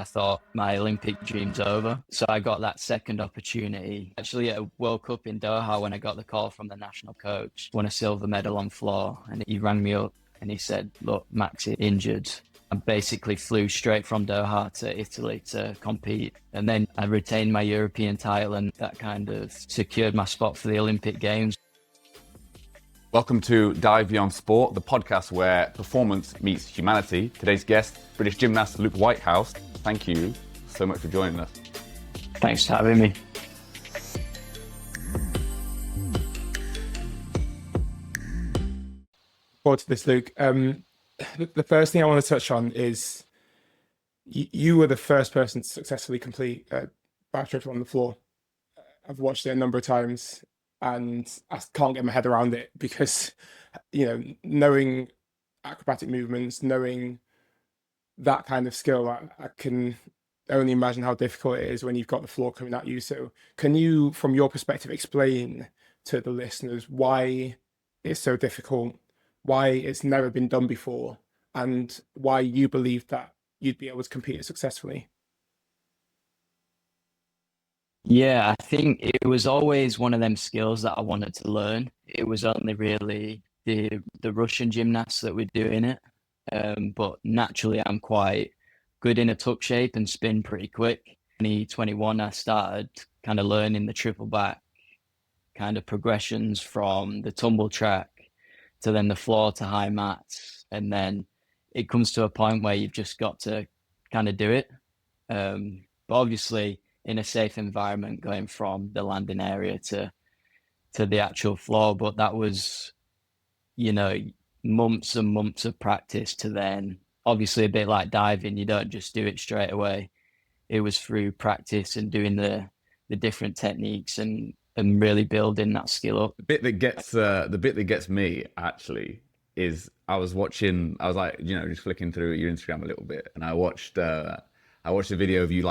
thought my Olympic dream's over. So I got that second opportunity. Actually, at a World Cup in Doha, when I got the call from the national coach, won a silver medal on floor, and he rang me up and he said, "Look, Max is injured." I basically flew straight from Doha to Italy to compete. And then I retained my European title, and that kind of secured my spot for the Olympic Games. Welcome to Dive Beyond Sport, the podcast where performance meets humanity. Today's guest, British gymnast Luke Whitehouse. Thank you so much for joining us. Thanks for having me. Forward to this, Luke. The first thing I want to touch on is you were the first person to successfully complete a back triple on the floor. I've watched it a number of times and I can't get my head around it because, knowing acrobatic movements, knowing that kind of skill, I can only imagine how difficult it is when you've got the floor coming at you. So can you, from your perspective, explain to the listeners why it's so difficult, why it's never been done before, and why you believe that you'd be able to compete it successfully? Yeah, I think it was always one of them skills that I wanted to learn. It was only really the Russian gymnasts that were doing it. But naturally, I'm quite good in a tuck shape and spin pretty quick. 2021, I started kind of learning the triple back kind of progressions from the tumble track to then the floor to high mats. And then it comes to a point where you've just got to kind of do it. But obviously, in a safe environment, going from the landing area to the actual floor. But that was, months and months of practice to then, obviously a bit like diving, you don't just do it straight away. It was through practice and doing the different techniques and really building that skill up. The bit that gets me actually is I was just flicking through your Instagram a little bit, and I watched a video of you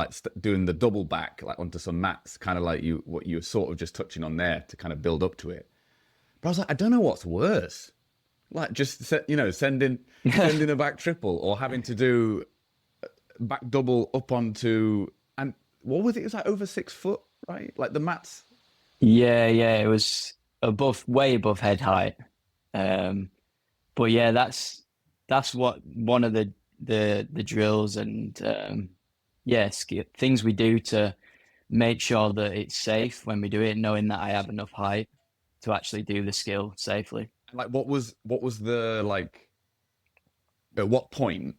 doing the double back onto some mats, kind of like what you were sort of just touching on there to kind of build up to it. But I was like, I don't know what's worse, like just sending a back triple or having to do back double up onto, and what was it? It was like over 6 foot, right? Like the mats. Yeah, it was way above head height. But yeah, that's what one of the drills and things we do to make sure that it's safe when we do it, knowing that I have enough height to actually do the skill safely. Like what was the at what point,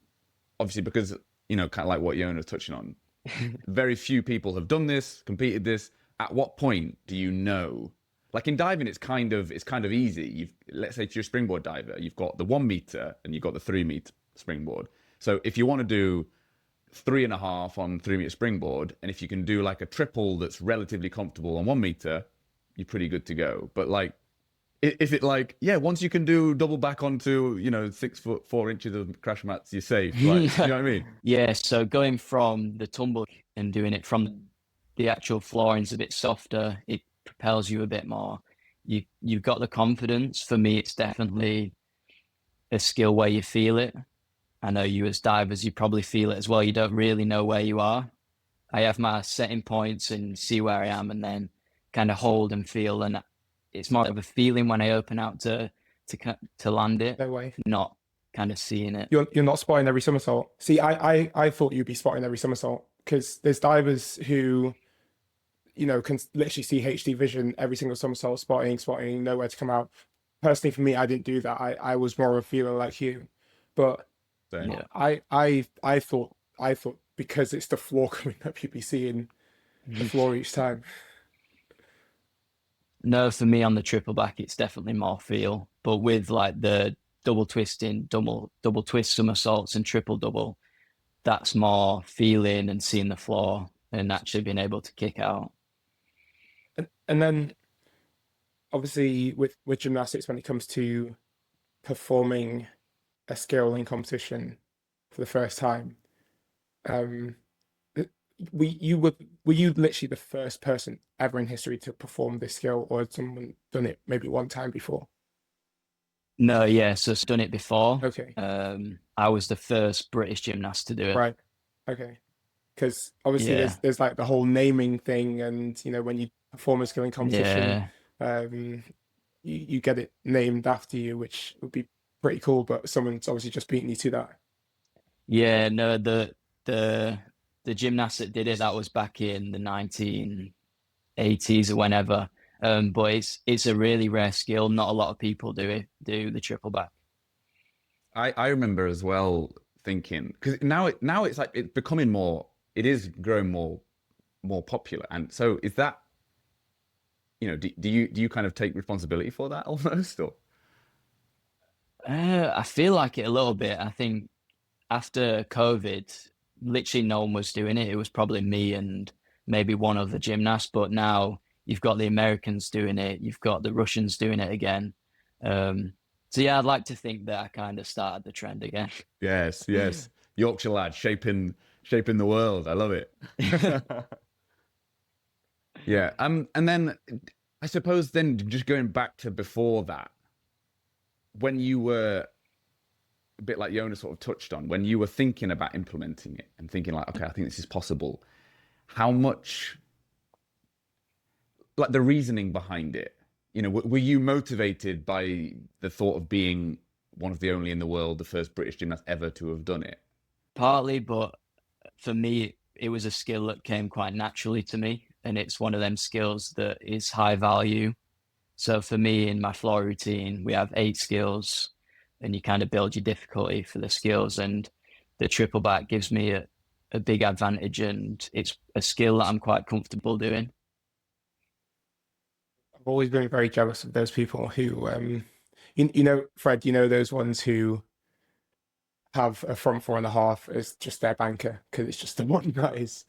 obviously because kind of like what Yona was touching on, very few people have done this, competed this. At what point do you know? Like in diving, it's kind of easy. Let's say if you're a springboard diver, you've got the 1 meter and you've got the 3 meter springboard. So if you want to do 3.5 on 3 meter springboard, and if you can do like a triple that's relatively comfortable on 1 meter, you're pretty good to go. But once you can do double back onto 6 foot 4 inches of crash mats, you're safe. You know what I mean? Yeah. So going from the tumble and doing it from the actual flooring's a bit softer, it propels you a bit more. You've got the confidence. For me, it's definitely a skill where you feel it. I know you as divers, you probably feel it as well. You don't really know where you are. I have my setting points and see where I am and then kind of hold and feel. And it's more of a feeling when I open out to land it, No way. not kind of seeing it. You're not spotting every somersault. See, I thought you'd be spotting every somersault because there's divers who, can literally see HD vision, every single somersault, spotting, know where to come out. Personally, for me, I didn't do that. I was more of a feeler like you. But Yeah. I thought because it's the floor coming up, you'd be seeing the floor each time. No, for me on the triple back, it's definitely more feel. But with like the double twisting, double twist somersaults and triple double, that's more feeling and seeing the floor and actually being able to kick out. And then obviously with gymnastics, when it comes to performing a skill in competition for the first time, were you literally the first person ever in history to perform this skill, or had someone done it maybe one time before? No, yeah, so I've done it before. Okay. I was the first British gymnast to do it. Right. Okay. because obviously Yeah, there's like the whole naming thing, and when you perform a skill in competition, yeah, um, you get it named after you, which would be pretty cool. But someone's obviously just beating you to that. yeah. No, the the gymnast that did it, that was back in the 1980s or whenever. But it's a really rare skill. Not a lot of people do the triple back. I remember as well thinking, because now it's like it's becoming more, it is growing more popular. And so is that, do you kind of take responsibility for that almost, or? I feel like it a little bit. I think after COVID, literally no one was doing it. It was probably me and maybe one other gymnast. But now you've got the Americans doing it. You've got the Russians doing it again. Um, so yeah, I'd like to think that I kind of started the trend again. Yes, yes. Yorkshire lad shaping the world. I love it. Yeah. And then I suppose then just going back to before that, when you were a bit like Yona sort of touched on, when you were thinking about implementing it and thinking like, okay, I think this is possible, how much, like, the reasoning behind it, were you motivated by the thought of being one of the only in the world, the first British gymnast ever to have done it? Partly, but for me, it was a skill that came quite naturally to me. And it's one of them skills that is high value. So for me, in my floor routine, we have 8 skills, and you kind of build your difficulty for the skills. And the triple back gives me a big advantage, and it's a skill that I'm quite comfortable doing. I've always been very jealous of those people who, Fred, those ones who have a front four and a half as just their banker because it's just the one that is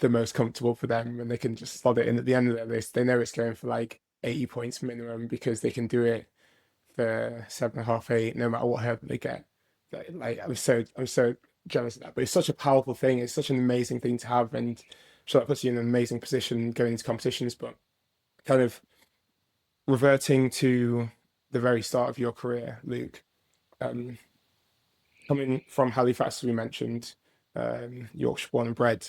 the most comfortable for them, and they can just slot it in at the end of their list. They know it's going for like 80 points minimum because they can do it for 7.5, 8, no matter what help they get. Like I'm so jealous of that. But it's such a powerful thing. It's such an amazing thing to have, and so that puts you in an amazing position going into competitions. But kind of reverting to the very start of your career, Luke, um, coming from Halifax, as we mentioned, Yorkshire born and bred.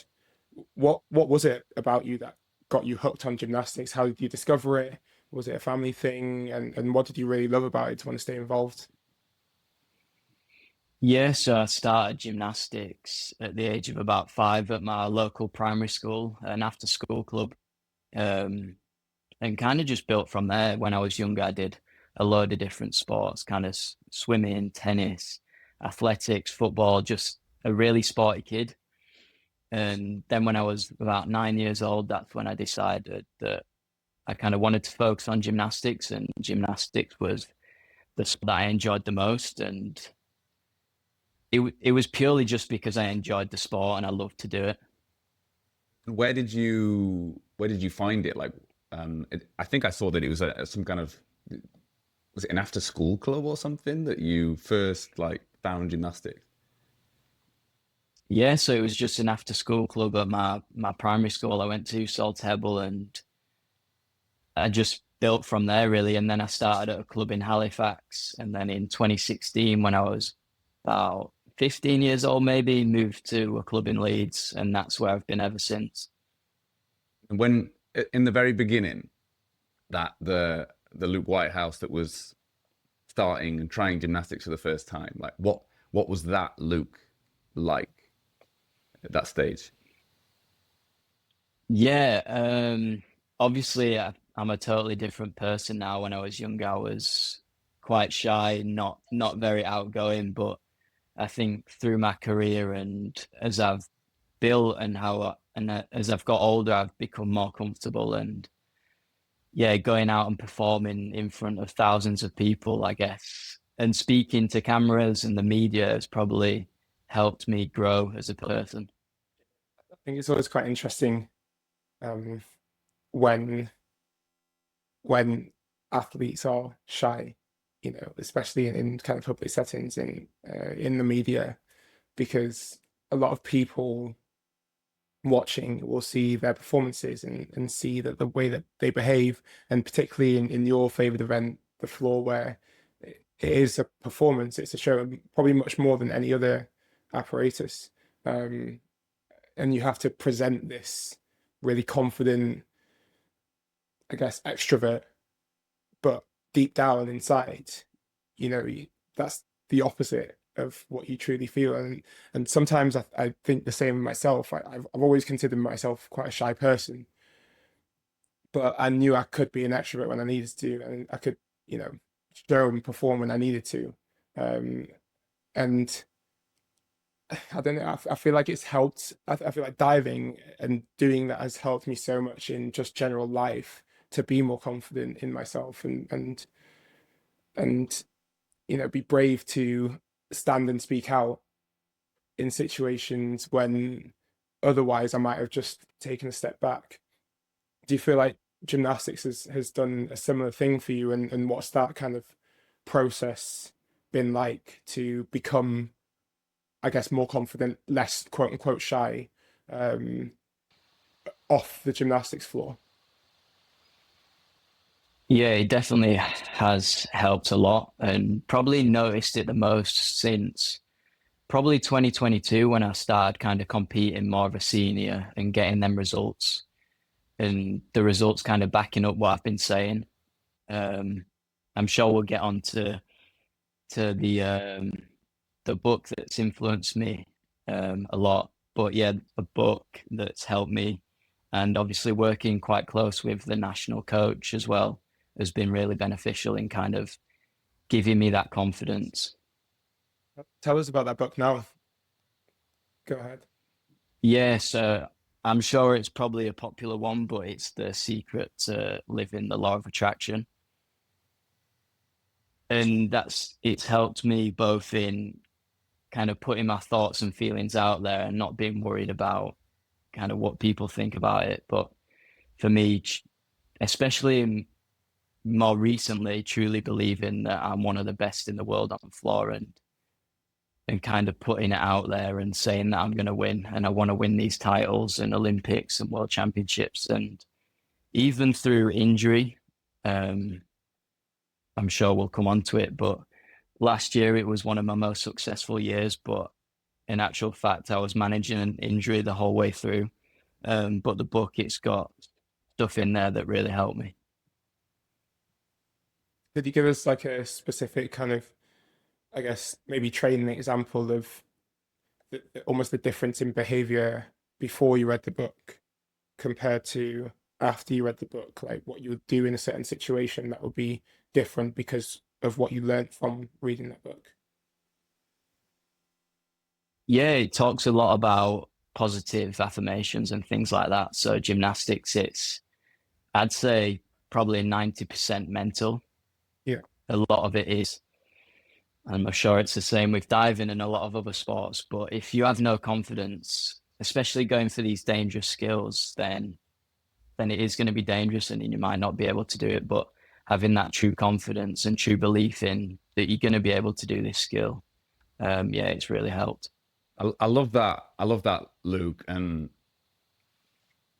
What was it about you that got you hooked on gymnastics? How did you discover it? Was it a family thing? And what did you really love about it to want to stay involved? Yeah, so I started gymnastics at the age of about 5 at my local primary school, an after school club. Um, and kind of just built from there. When I was younger, I did a load of different sports, kind of swimming, tennis, athletics, football, just a really sporty kid. And then when I was about 9 years old, that's when I decided that I kind of wanted to focus on gymnastics, and gymnastics was the sport that I enjoyed the most. And it was purely just because I enjoyed the sport and I loved to do it. Where did you find it? Like, I think I saw that it was some kind of, was it an after school club or something that you first like found gymnastics? Yeah, so it was just an after school club at my primary school I went to, Saltable, and I just built from there really. And then I started at a club in Halifax, and then in 2016, when I was about 15 years old, maybe moved to a club in Leeds, and that's where I've been ever since. And when in the very beginning, that the Luke Whitehouse that was starting and trying gymnastics for the first time, like what was that Luke like at that stage? Yeah, obviously I'm a totally different person now. When I was younger, I was quite shy, not very outgoing, but I think through my career and as I've built and as I've got older, I've become more comfortable. And yeah, going out and performing in front of thousands of people, I guess, and speaking to cameras and the media has probably helped me grow as a person. I think it's always quite interesting um, when when athletes are shy, especially in kind of public settings in the media, because a lot of people watching will see their performances and see that the way that they behave, and particularly in your favorite event, the floor, where it is a performance, it's a show, and probably much more than any other apparatus. Um, and you have to present this really confident, I guess, extrovert, but deep down inside, that's the opposite of what you truly feel. And sometimes I think the same of myself. I've always considered myself quite a shy person, but I knew I could be an extrovert when I needed to, and I could, show and perform when I needed to. And I don't know, I feel like it's helped. I feel like diving and doing that has helped me so much in just general life to be more confident in myself and be brave to stand and speak out in situations when otherwise I might have just taken a step back. Do you feel like gymnastics has done a similar thing for you? And what's that kind of process been like to become, I guess, more confident, less quote unquote shy, off the gymnastics floor? Yeah, it definitely has helped a lot, and probably noticed it the most since probably 2022 when I started kind of competing more of a senior and getting them results, and the results kind of backing up what I've been saying. I'm sure we'll get on to the book that's influenced me a lot. But yeah, a book that's helped me, and obviously working quite close with the national coach as well has been really beneficial in kind of giving me that confidence. Tell us about that book now. Go ahead. Yeah, so I'm sure it's probably a popular one, but it's The Secret to Living the Law of Attraction. And it's helped me both in kind of putting my thoughts and feelings out there and not being worried about kind of what people think about it. But for me, especially more recently, truly believing that I'm one of the best in the world on the floor, and kind of putting it out there and saying that I'm going to win and I want to win these titles and Olympics and world championships. And even through injury, I'm sure we'll come on to it, but last year it was one of my most successful years, but in actual fact, I was managing an injury the whole way through. But the book, it's got stuff in there that really helped me. Could you give us like a specific kind of, I guess, maybe training example of almost the difference in behavior before you read the book compared to after you read the book? Like what you would do in a certain situation that would be different because of what you learned from reading that book? Yeah, it talks a lot about positive affirmations and things like that. So gymnastics, I'd say probably 90% mental. Yeah. A lot of it is. I'm sure it's the same with diving and a lot of other sports. But if you have no confidence, especially going for these dangerous skills, then it is going to be dangerous and you might not be able to do it. But having that true confidence and true belief in that you're going to be able to do this skill, yeah, it's really helped. I love that. I love that, Luke. And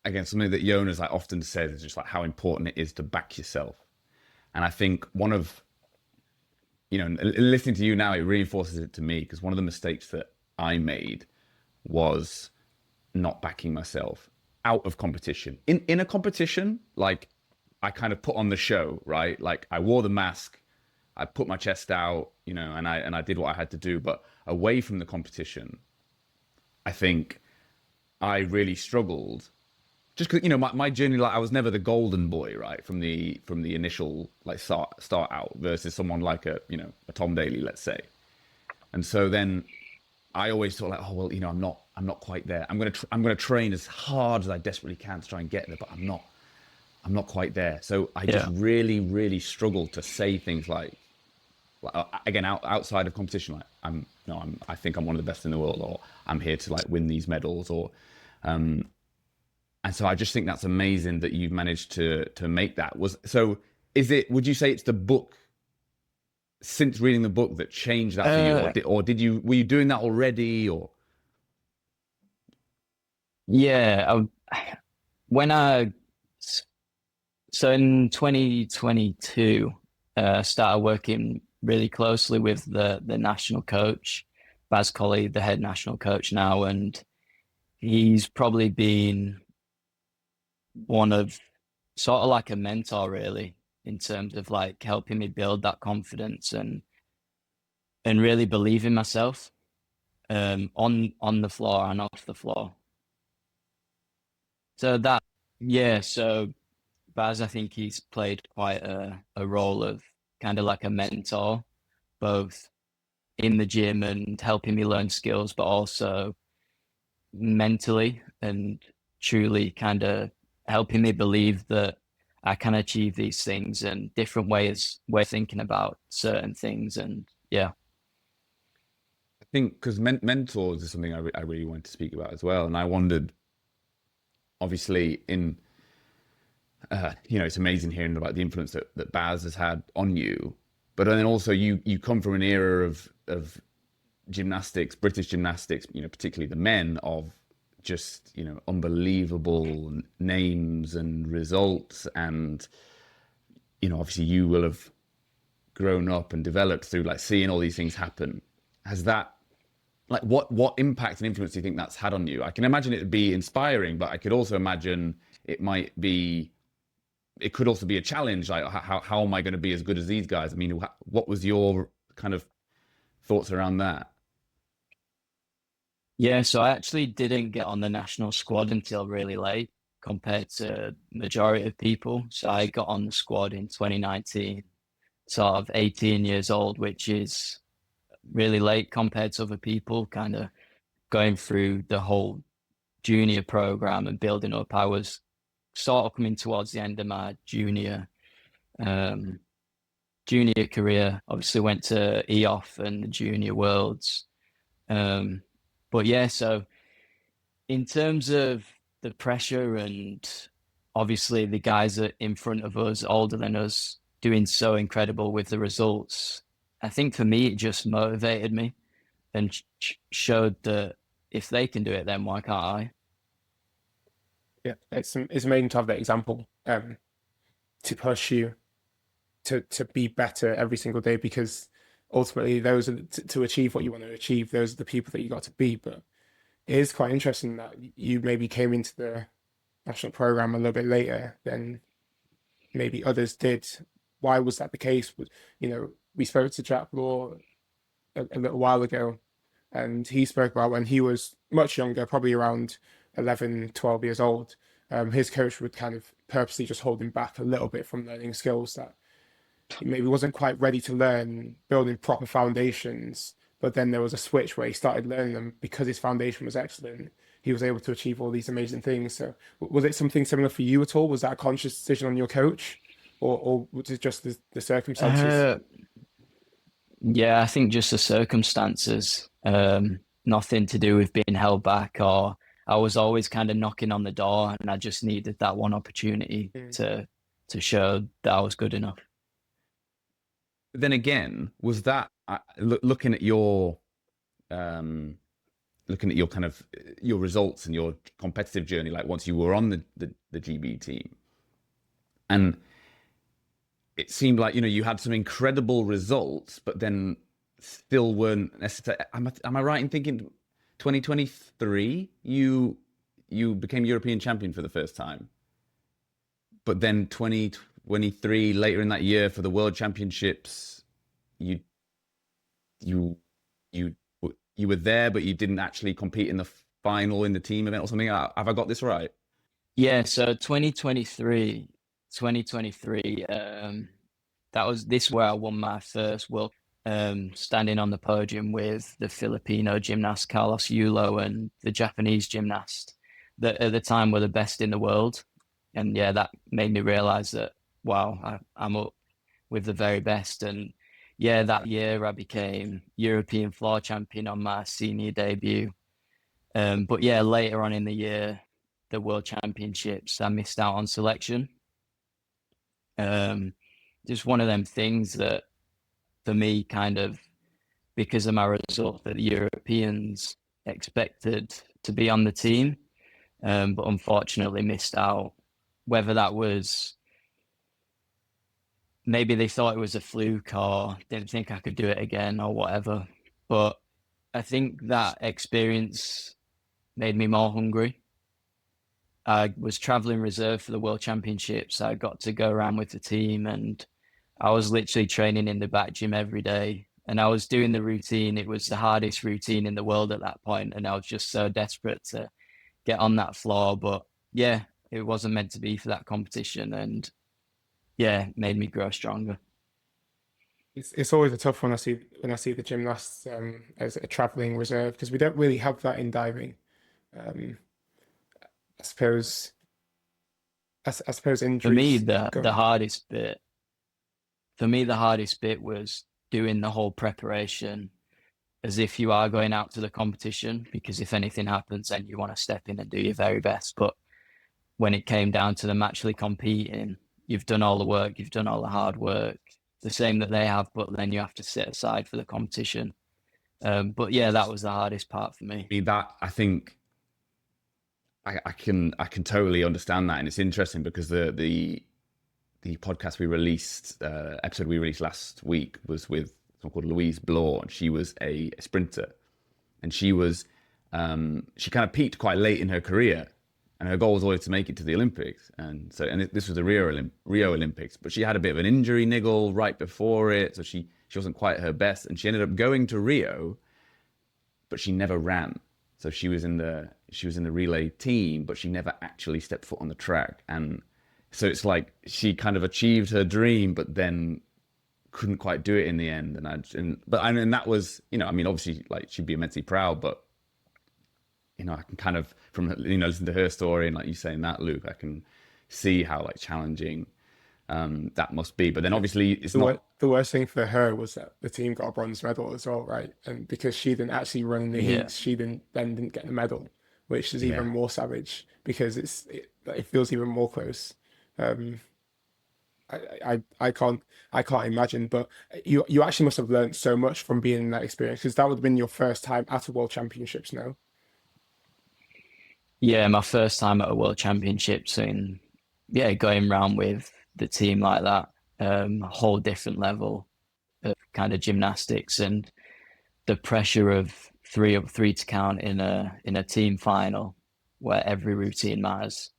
again, something that Jonas like often says is just like how important it is to back yourself. And I think one of, listening to you now, it reinforces it to me, because one of the mistakes that I made was not backing myself out of competition. In a competition, like I kind of put on the show, right? Like I wore the mask, I put my chest out, and I did what I had to do. But away from the competition, I think I really struggled. Just because my journey, like I was never the golden boy, right, from the initial like start out versus someone like a Tom Daly, let's say. And so then I always thought like, oh well, I'm not quite there. I'm gonna train as hard as I desperately can to try and get there, but I'm not quite there. So I just really struggled to say things like again outside of competition, like I think I'm one of the best in the world, or I'm here to like win these medals, or and so I just think that's amazing that you've managed to make that. Would you say it's the book, since reading the book, that changed that for you, or were you doing that already, or? Yeah, so in 2022, I started working really closely with the national coach, Baz Colley, the head national coach now, and he's probably been one of sort of like a mentor really in terms of like helping me build that confidence and really believe in myself on the floor and off the floor. So that yeah, so Baz, I think he's played quite a role of kind of like a mentor, both in the gym and helping me learn skills, but also mentally and truly kind of helping me believe that I can achieve these things and different way of thinking about certain things. And yeah, I think because mentors is something I really wanted to speak about as well. And I wondered, obviously, it's amazing hearing about the influence that Baz has had on you. But then also you come from an era of gymnastics, British gymnastics, particularly the men, of just, unbelievable names and results. And, obviously you will have grown up and developed through like seeing all these things happen. Has that, like, what impact and influence do you think that's had on you? I can imagine it would be inspiring, but I could also imagine it could also be a challenge. Like, how am I going to be as good as these guys? I mean, what was your kind of thoughts around that? yeah. So I actually didn't get on the national squad until really late compared to majority of people. So I got on the squad in 2019, sort of 18 years old, which is really late compared to other people, kind of going through the whole junior program and building up. I was sort of coming towards the end of my um, junior career. Obviously went to EOF and the Junior Worlds. But yeah, so in terms of the pressure and obviously the guys that in front of us, older than us, doing so incredible with the results, I think for me it just motivated me and showed that if they can do it, then why can't I? Yeah, it's amazing to have that example to push you to be better every single day, because ultimately those are to achieve what you want to achieve. Those are the people that you got to be. But it is quite interesting that you maybe came into the national program a little bit later than maybe others did. Why was that the case? We spoke to Jack Law a little while ago, and he spoke about when he was much younger, probably around 11, 12 years old. His coach would kind of purposely just hold him back a little bit from learning skills that he maybe wasn't quite ready to learn, building proper foundations. But then there was a switch where he started learning them because his foundation was excellent. He was able to achieve all these amazing things. So, was it something similar for you at all? Was that a conscious decision on your coach, or was it just the circumstances? Uh, yeah, I think just the circumstances, nothing to do with being held back, or I was always kind of knocking on the door and I just needed that one opportunity Mm. to show that I was good enough. Then again, was that looking at your kind of your results and your competitive journey, like once you were on the GB team, and it seemed like you had some incredible results, but then still weren't necessarily. Am I right in thinking 2023 you became European champion for the first time, but then 2023 later in that year for the World Championships, you you you you were there, but you didn't actually compete in the final in the team event or something. Have I got this right? Yeah, so 2023, this is where I won my first world, standing on the podium with the Filipino gymnast Carlos Yulo and the Japanese gymnast that at the time were the best in the world. And yeah, that made me realize that, wow, I'm up with the very best. And yeah, that year I became European floor champion on my senior debut. But yeah, later on in the year, the World Championships, I missed out on selection. Just one of them things that, for me, kind of because of my result, that the Europeans expected to be on the team, but unfortunately missed out. Whether that was maybe they thought it was a fluke or didn't think I could do it again or whatever. But I think that experience made me more hungry. I was traveling reserve for the World Championships. I got to go around with the team, and I was literally training in the back gym every day. And I was doing the routine. It was the hardest routine in the world at that point, and I was just so desperate to get on that floor. But yeah, it wasn't meant to be for that competition, and yeah, it made me grow stronger. It's always a tough one. I see the gymnasts as a traveling reserve because we don't really have that in diving. Um, I suppose I suppose For me, injuries go the on. hardest bit for me, the hardest bit was doing the whole preparation as if you are going out to the competition, because if anything happens, then you want to step in and do your very best. But when it came down to them actually competing, you've done all the work, you've done all the hard work, the same that they have, but then you have to sit aside for the competition. But yeah, that was the hardest part for me. I mean, that I think I can totally understand that, and it's interesting because the podcast we released, episode we released last week was with someone called Louise Bloor, and she was a sprinter, and she kind of peaked quite late in her career, and her goal was always to make it to the Olympics, and this was the Rio Olympics, but she had a bit of an injury niggle right before it, so she wasn't quite at her best, and she ended up going to Rio, but she never ran. So she was in the relay team, but she never actually stepped foot on the track, and so it's like she kind of achieved her dream, but then couldn't quite do it in the end. And that was, I mean, obviously, like, she'd be immensely proud, but I can kind of, from listen to her story and like you saying that, Luke, I can see how like challenging that must be. But then obviously it's not. The worst thing for her was that the team got a bronze medal as well, right? And because she didn't actually run in the Yeah. heats, she didn't get the medal, which is even Yeah. more savage because it feels even more close. Um, I can't imagine, but you actually must have learned so much from being in that experience because that would have been your first time at a World Championships, no? Yeah, my first time at a World Championships, and yeah, going around with the team like that, a whole different level of kind of gymnastics, and the pressure of three to count in a team final where every routine matters.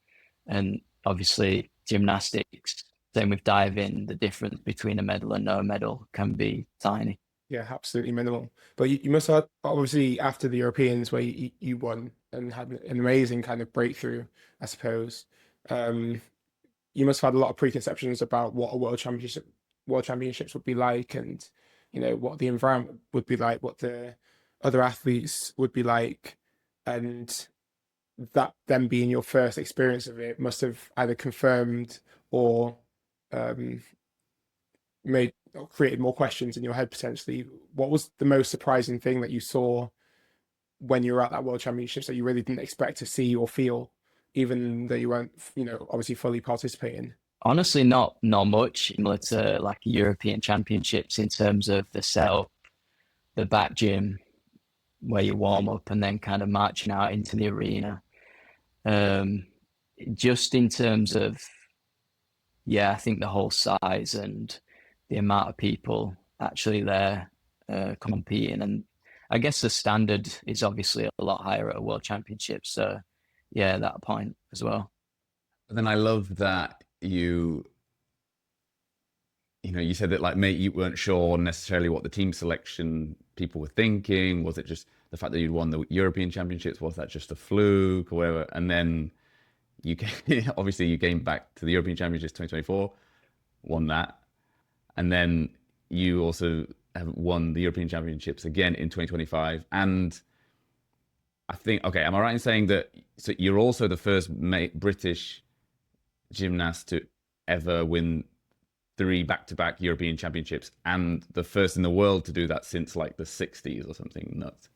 And obviously gymnastics, same with diving, the difference between a medal and no medal can be tiny. Yeah, absolutely minimal. But you must have obviously after the Europeans where you won and had an amazing kind of breakthrough, I suppose. Um, you must have had a lot of preconceptions about what a world championships would be like, and what the environment would be like, what the other athletes would be like, and that then being your first experience of it must have either confirmed or um, made or created more questions in your head potentially. What was the most surprising thing that you saw when you were at that World Championships that you really didn't expect to see or feel, even though you weren't, obviously fully participating? Honestly, not much similar to like European Championships in terms of the setup, the back gym where you warm up and then kind of marching out into the arena. Um, just in terms of, yeah, I think the whole size and the amount of people actually there competing, and I guess the standard is obviously a lot higher at a World Championship. So yeah, that point as well. But then I love that you said that like, mate, you weren't sure necessarily what the team selection people were thinking. Was it just the fact that you'd won the European Championships? Was that just a fluke or whatever? And then obviously you came back to the European Championships 2024, won that, and then you also have won the European Championships again in 2025. And I think, okay, am I right in saying that so you're also the first British gymnast to ever win 3 back-to-back European Championships and the first in the world to do that since like the 60s or something nuts?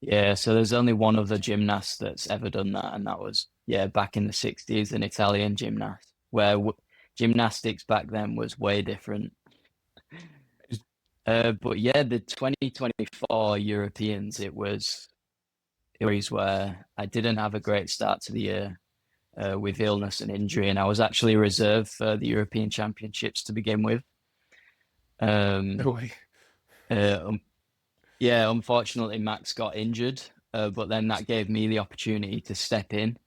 Yeah, so there's only one other gymnast that's ever done that, and that was, yeah, back in the 60s, an Italian gymnast, where gymnastics back then was way different. But yeah, the 2024 Europeans, it was where I didn't have a great start to the year with illness and injury, and I was actually reserved for the European Championships to begin with. No Um, way. uh, yeah, unfortunately, Max got injured. but then that gave me the opportunity to step in.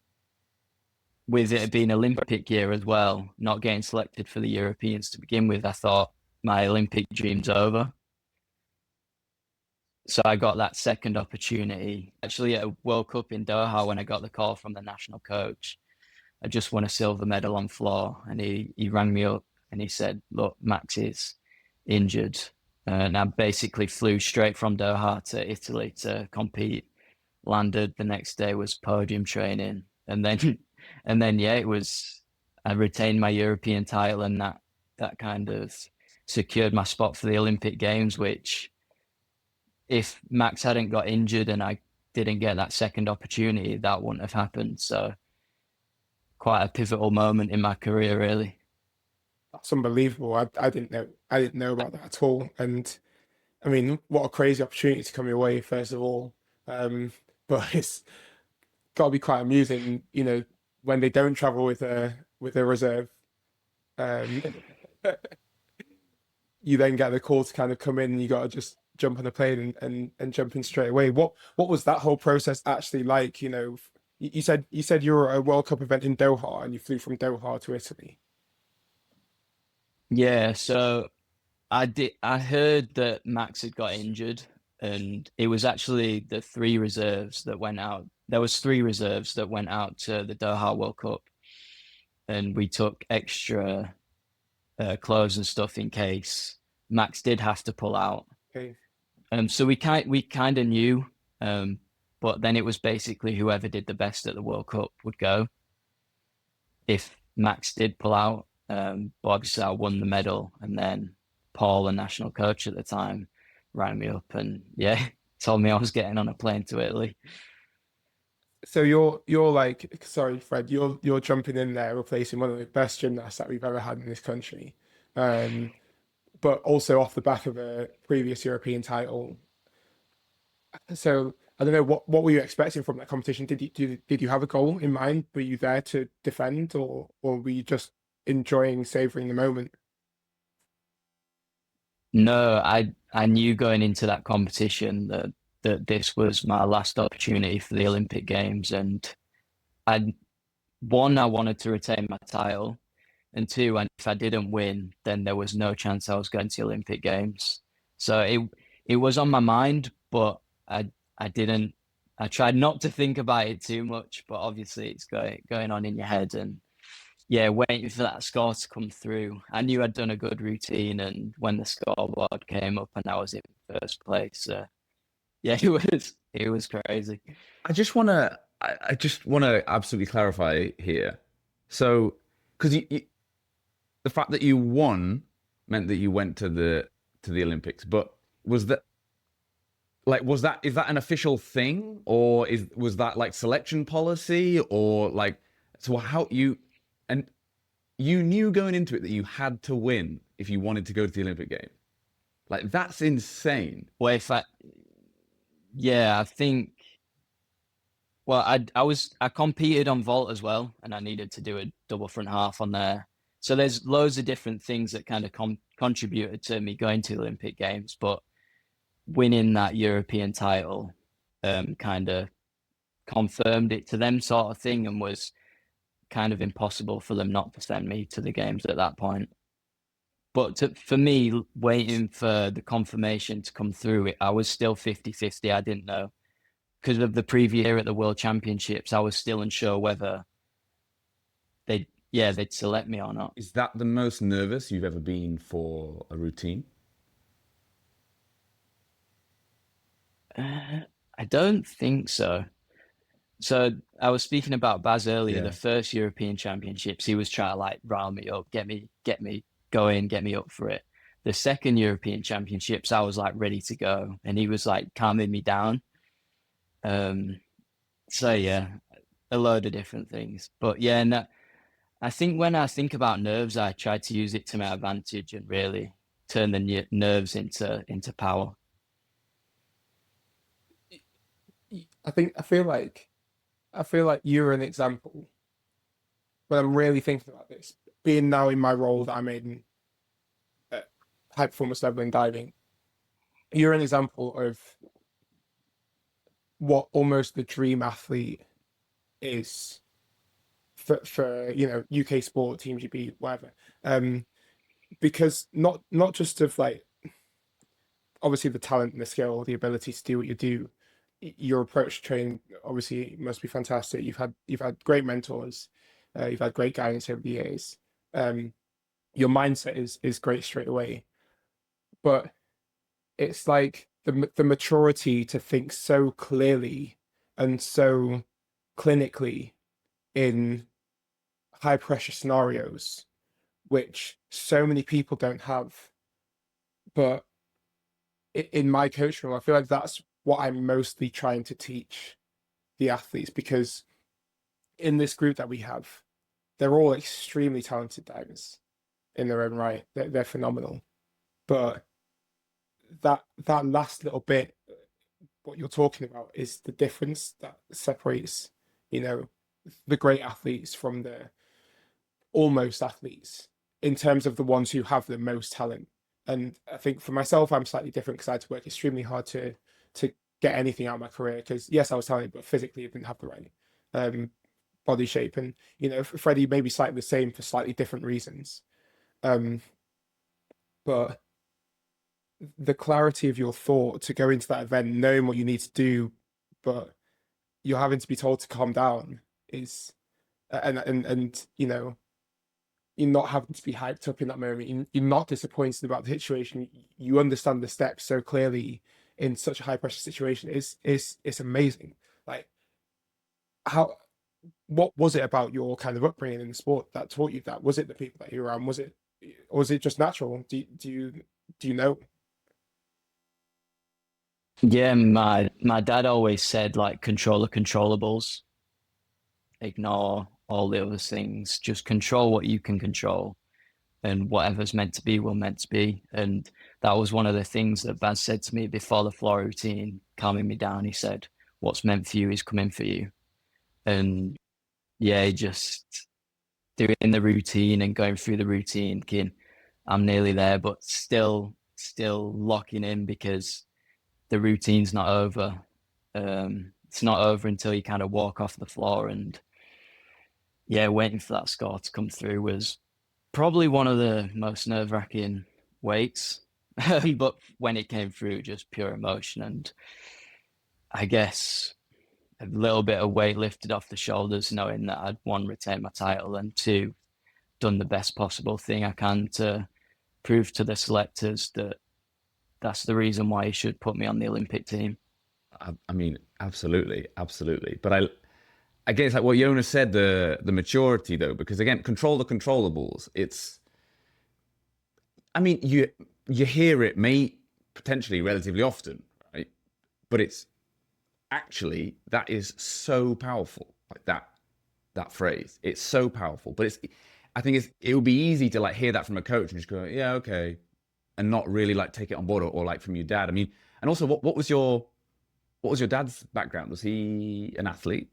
With it being Olympic year as well, not getting selected for the Europeans to begin with, I thought my Olympic dream's over. So I got that second opportunity. Actually, at a World Cup in Doha, when I got the call from the national coach, I just won a silver medal on floor, and he rang me up and he said, "Look, Max is injured," and I basically flew straight from Doha to Italy to compete. Landed the next day, was podium training, and then yeah, it was, I retained my European title, and that kind of secured my spot for the Olympic Games, which, if Max hadn't got injured and I didn't get that second opportunity, that wouldn't have happened. So quite a pivotal moment in my career, really. That's unbelievable. I didn't know about that at all. And I mean, what a crazy opportunity to come your way, first of all. But it's got to be quite amusing, you know, when they don't travel with a reserve. Um, you then get the call to kind of come in, and you got to just jump on a plane and jump in straight away. What was that whole process actually like? You know, you said you were at a World Cup event in Doha, and you flew from Doha to Italy. Yeah, so I heard that Max had got injured, and it was actually the three reserves that went out. There was three reserves that went out to the Doha World Cup, and we took extra clothes and stuff in case Max did have to pull out. Okay. So we kind of knew, but then it was basically whoever did the best at the World Cup would go. If Max did pull out, but obviously I won the medal, and then Paul, the national coach at the time, rang me up and told me I was getting on a plane to Italy. So you're like, sorry, Fred, you're jumping in there, replacing one of the best gymnasts that we've ever had in this country, but also off the back of a previous European title. So I don't know, what were you expecting from that competition? Did you have a goal in mind? Were you there to defend, or were you just enjoying, savoring the moment? No, I knew going into that competition that this was my last opportunity for the Olympic Games, and I one, I wanted to retain my title, and two, and if I didn't win, then there was no chance I was going to the Olympic Games. So it was on my mind, but I didn't. I tried not to think about it too much, but obviously it's going on in your head, and yeah, waiting for that score to come through. I knew I'd done a good routine, and when the scoreboard came up and I was in first place, yeah, it was crazy. I just want to absolutely clarify here. So, because the fact that you won meant that you went to the Olympics, but was that is that an official thing, or was that like selection policy, or like, so how and you knew going into it that you had to win if you wanted to go to the Olympic Games? Like, that's insane. Well, I think, well, I competed on vault as well, and I needed to do a double front half on there. So there's loads of different things that kind of contributed to me going to the Olympic Games, but winning that European title kind of confirmed it to them, sort of thing, and was kind of impossible for them not to send me to the games at that point. But for me, waiting for the confirmation to come through, I was still 50-50. I didn't know. Because of the previous year at the World Championships, I was still unsure whether they'd select me or not. Is that the most nervous you've ever been for a routine? I don't think so. So I was speaking about Baz earlier, the first European Championships, he was trying to like rile me up, get me going, get me up for it. The second European Championships, I was like ready to go, and he was like calming me down. So yeah, a load of different things. But yeah, no, I think when I think about nerves, I try to use it to my advantage and really turn the nerves into power. I feel like you're an example when I'm really thinking about this, being now in my role that I'm in, high performance level in diving. You're an example of what almost the dream athlete is for UK sport, Team GB, whatever. Because not just of like obviously the talent and the skill, the ability to do what you do, your approach to training obviously must be fantastic. You've had great mentors, you've had great guidance over the years. Your mindset is great straight away, but it's like the maturity to think so clearly and so clinically in high pressure scenarios, which so many people don't have. But in my coaching role, I feel like that's what I'm mostly trying to teach the athletes, because in this group that we have, they're all extremely talented divers in their own right. They're phenomenal. But that last little bit, what you're talking about, is the difference that separates, the great athletes from the almost athletes in terms of the ones who have the most talent. And I think for myself, I'm slightly different because I had to work extremely hard to get anything out of my career. Because yes, I was talented, but physically I didn't have the right body shape. And Freddie may be slightly the same for slightly different reasons. But the clarity of your thought to go into that event, knowing what you need to do, but you're having to be told to calm down is, and you're not having to be hyped up in that moment. You're not disappointed about the situation. You understand the steps so clearly in such a high pressure situation. It's amazing. Like, what was it about your kind of upbringing in the sport that taught you that? Was it the people that you were around? Or was it just natural? Do you know? Yeah, my dad always said like control the controllables, ignore all the other things, just control what you can control, and whatever's meant to be will meant to be. And that was one of the things that Baz said to me before the floor routine, calming me down. He said, "What's meant for you is coming for you." And yeah, just doing the routine and going through the routine, thinking, I'm nearly there, but still locking in because the routine's not over. It's not over until you kind of walk off the floor. And yeah, waiting for that score to come through was probably one of the most nerve-wracking waits. But when it came through, just pure emotion. And I guess a little bit of weight lifted off the shoulders, knowing that I'd, one, retained my title, and two, done the best possible thing I can to prove to the selectors that that's the reason why you should put me on the Olympic team. I mean, absolutely, absolutely. But I guess like what Jonas said, the maturity though, because again, control the controllables. I mean, you hear it may potentially relatively often, right? But it's actually, that is so powerful. Like that phrase, it's so powerful. But I think it would be easy to like hear that from a coach and just go, yeah, okay, and not really like take it on board, or like from your dad. I mean, and also, what was your dad's background? Was he an athlete?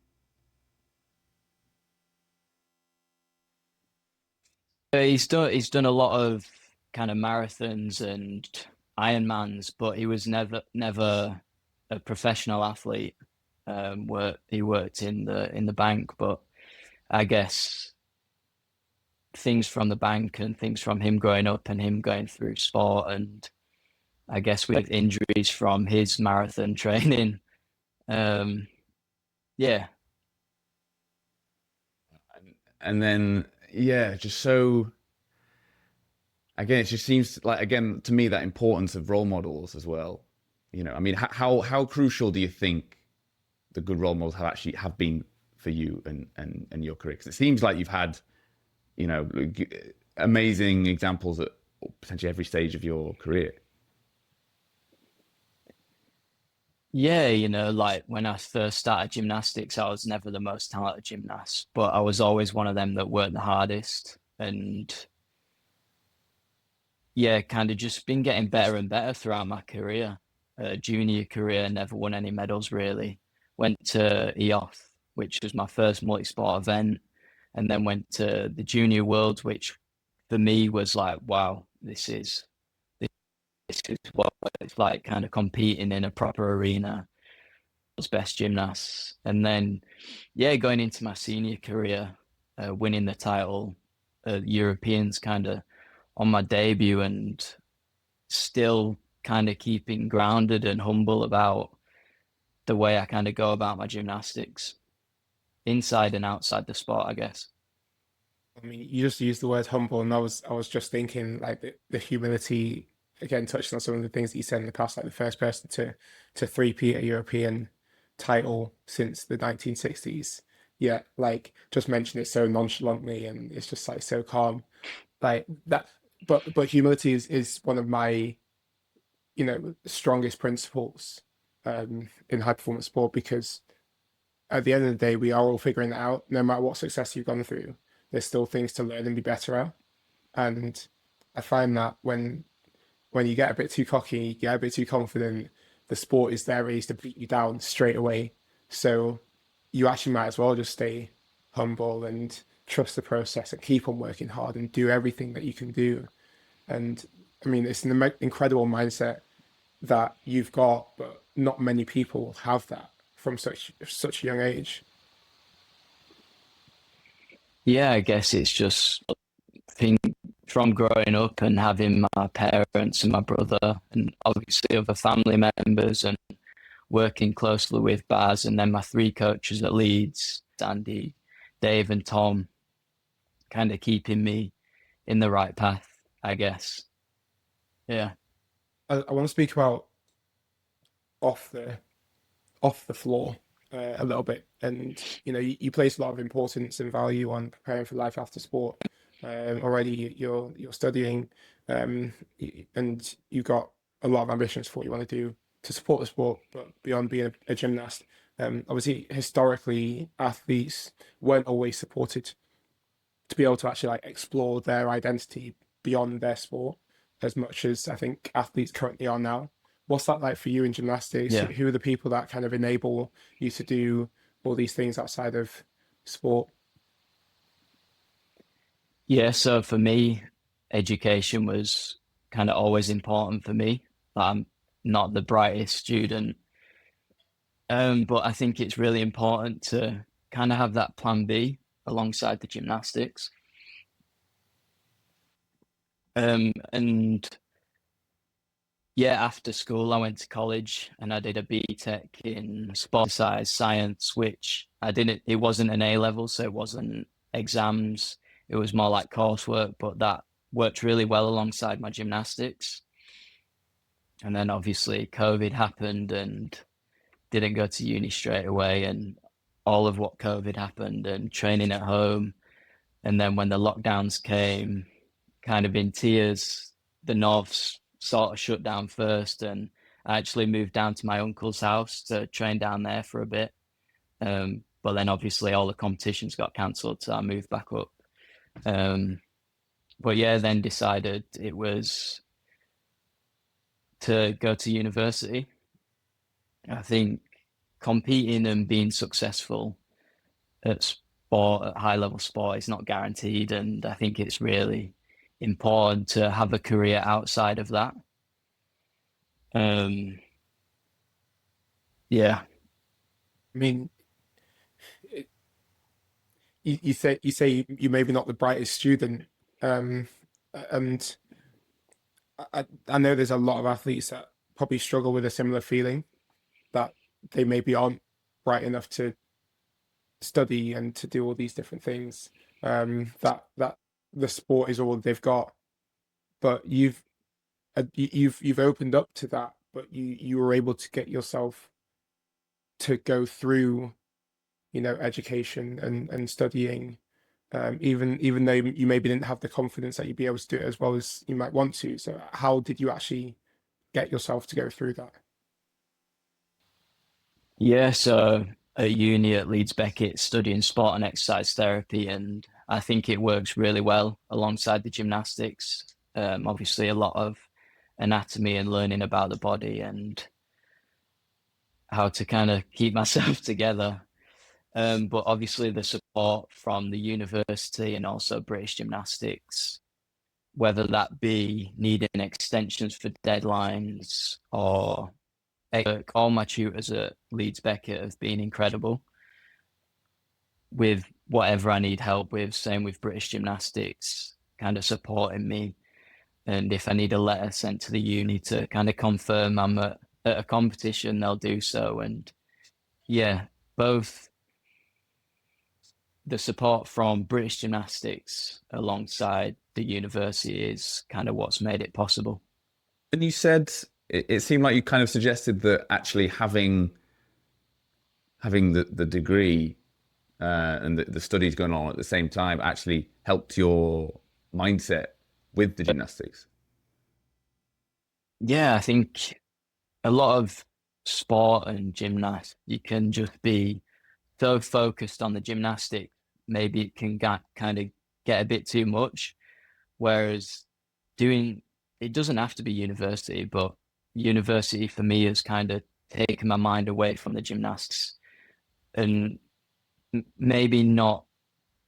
He's done a lot of kind of marathons and Ironmans, but he was never a professional athlete. He worked in the bank, but I guess things from the bank and things from him growing up and him going through sport, and I guess with injuries from his marathon training. Yeah. And then yeah, just so again, it just seems like, again, to me, that importance of role models as well. I mean, how crucial do you think the good role models have been for you and your career? Because it seems like you've had, amazing examples at potentially every stage of your career. Yeah, like when I first started gymnastics, I was never the most talented gymnast, but I was always one of them that worked the hardest. And yeah, kind of just been getting better and better throughout my career. Junior career, never won any medals really. Went to EOF, which was my first multi-sport event, and then went to the Junior Worlds, which for me was like, wow, this is what it's like, kind of competing in a proper arena. best gymnasts. And then, yeah, going into my senior career, winning the title, Europeans kind of on my debut, and still kind of keeping grounded and humble about the way I kind of go about my gymnastics, inside and outside the sport, I guess. I mean, you just used the word humble, and I was just thinking like the humility again, touching on some of the things that you said in the past, like the first person to three-peat a European title since the 1960s. Yeah, like just mention it so nonchalantly, and it's just like so calm, like that. But humility is one of my strongest principles in high performance sport, because at the end of the day, we are all figuring it out. No matter what success you've gone through, there's still things to learn and be better at. And I find that when you get a bit too cocky, you get a bit too confident, the sport is there ready to beat you down straight away. So you actually might as well just stay humble and trust the process and keep on working hard and do everything that you can do. And I mean, it's an incredible mindset that you've got, but not many people have that from such a young age. Yeah, I guess it's just thing from growing up and having my parents and my brother and obviously other family members, and working closely with Baz, and then my three coaches at Leeds, Andy, Dave and Tom, kind of keeping me in the right path, I guess. Yeah. I want to speak about off the off the floor a little bit, and you place a lot of importance and value on preparing for life after sport. Already you're studying, and you've got a lot of ambitions for what you want to do to support the sport, but beyond being a gymnast. Obviously, historically, athletes weren't always supported to be able to actually like explore their identity beyond their sport as much as I think athletes currently are now. What's that like for you in gymnastics? Yeah. Who are the people that kind of enable you to do all these things outside of sport? Yeah, so for me, education was kind of always important for me. I'm not the brightest student, but I think it's really important to kind of have that plan B alongside the gymnastics. And yeah, after school, I went to college and I did a BTEC in sport exercise science, which it wasn't an A level, so it wasn't exams. It was more like coursework, but that worked really well alongside my gymnastics. And then obviously COVID happened and didn't go to uni straight away, and all of what COVID happened and training at home. And then when the lockdowns came, kind of in tears, the Norths sort of shut down first, and I actually moved down to my uncle's house to train down there for a bit. But then obviously all the competitions got cancelled, so I moved back up. But yeah, then decided it was to go to university. I think competing and being successful at sport, at high level sport, is not guaranteed, and I think it's really important to have a career outside of that. Yeah. I mean, you say you maybe not the brightest student, and I know there's a lot of athletes that probably struggle with a similar feeling that they maybe aren't bright enough to study and to do all these different things. That the sport is all they've got, but you've opened up to that, but you were able to get yourself to go through, education and studying, even though you maybe didn't have the confidence that you'd be able to do it as well as you might want to. So how did you actually get yourself to go through that? Yeah, so at uni at Leeds Beckett, studying sport and exercise therapy, and I think it works really well alongside the gymnastics. Obviously, a lot of anatomy and learning about the body and how to kind of keep myself together. But obviously, the support from the university and also British Gymnastics, whether that be needing extensions for deadlines or All my tutors at Leeds Beckett have been incredible with whatever I need help with. Same with British Gymnastics, kind of supporting me. And if I need a letter sent to the uni to kind of confirm I'm at a competition, they'll do so. And yeah, both the support from British Gymnastics alongside the university is kind of what's made it possible. And you said it seemed like you kind of suggested that actually having the degree and the studies going on at the same time actually helped your mindset with the gymnastics. Yeah, I think a lot of sport and gymnast, you can just be so focused on the gymnastics, maybe it can kind of get a bit too much. Whereas it doesn't have to be university, but university for me has kind of taken my mind away from the gymnastics and maybe not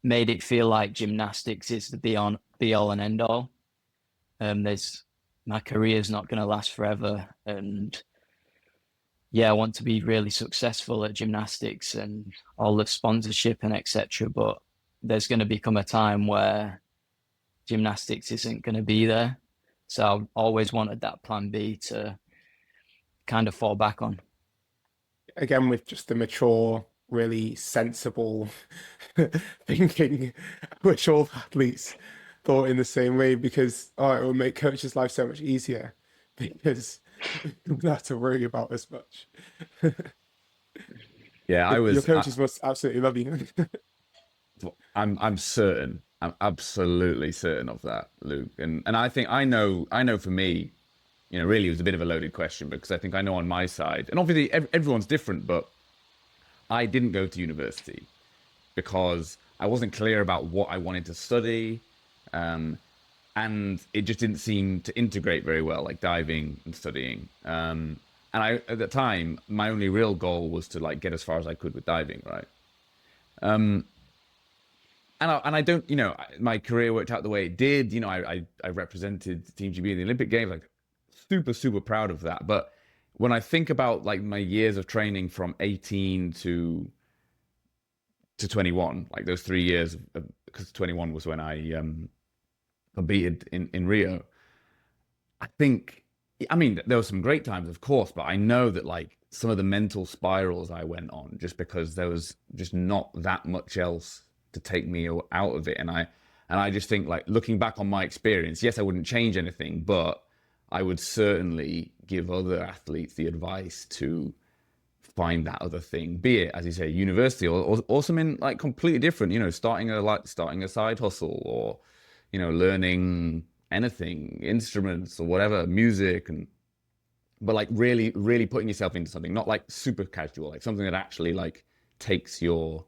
made it feel like gymnastics is the be all and end all. My career's not going to last forever, and yeah, I want to be really successful at gymnastics and all the sponsorship and etc. But there's going to become a time where gymnastics isn't going to be there. So I've always wanted that plan B to kind of fall back on. Again, with just the mature, really sensible thinking, which all athletes thought in the same way, because it will make coaches' life so much easier because you don't have to worry about as much. Yeah, Your coaches must absolutely love you. I'm certain. I'm absolutely certain of that, Luke. And I know for me, really it was a bit of a loaded question because I think I know on my side, and obviously everyone's different, but I didn't go to university because I wasn't clear about what I wanted to study. And it just didn't seem to integrate very well, like diving and studying. And at the time, my only real goal was to like get as far as I could with diving, right? And I don't, my career worked out the way it did. I represented Team GB in the Olympic Games, like super proud of that. But when I think about like my years of training from 18 to 21, like those 3 years, because 21 was when I competed in Rio. I mean, there were some great times, of course, but I know that like some of the mental spirals I went on just because there was just not that much else to take me out of it. And I just think like looking back on my experience, yes, I wouldn't change anything, but I would certainly give other athletes the advice to find that other thing, be it, as you say, university or something like completely different, starting a side hustle or, learning anything, instruments or whatever, music, but like really, really putting yourself into something, not like super casual, like something that actually like takes your